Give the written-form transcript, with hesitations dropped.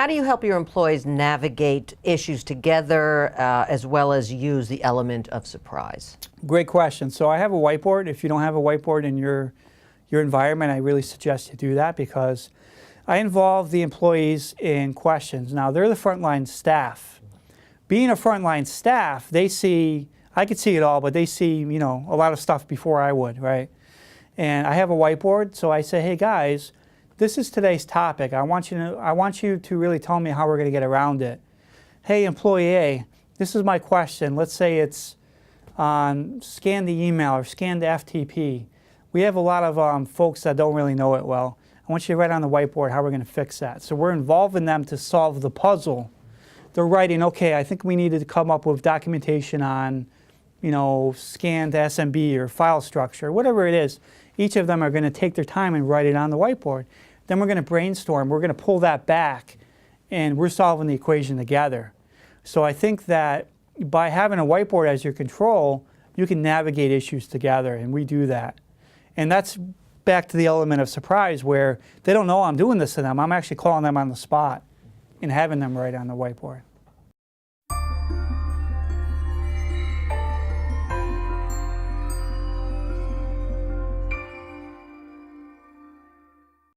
how do you help your employees navigate issues together as well as use the element of surprise? Great question. So I have a whiteboard. If you don't have a whiteboard in your environment, I really suggest you do that because I involve the employees in questions. Now, they're the frontline staff. Being a frontline staff, they see, I could see it all, but they see, you know, a lot of stuff before I would, right? And I have a whiteboard, so I say, hey guys, this is today's topic. I want you to really tell me how we're going to get around it. Hey, employee A, this is my question. Let's say it's on scan the email or scan the FTP. We have a lot of folks that don't really know it well. I want you to write on the whiteboard how we're going to fix that. So we're involving them to solve the puzzle. They're writing, okay, I think we needed to come up with documentation on, you know, scan to SMB or file structure, whatever it is. Each of them are going to take their time and write it on the whiteboard. Then we're going to brainstorm. We're going to pull that back, and we're solving the equation together. So I think that by having a whiteboard as your control, you can navigate issues together, and we do that. And that's back to the element of surprise where they don't know I'm doing this to them. I'm actually calling them on the spot and having them write on the whiteboard.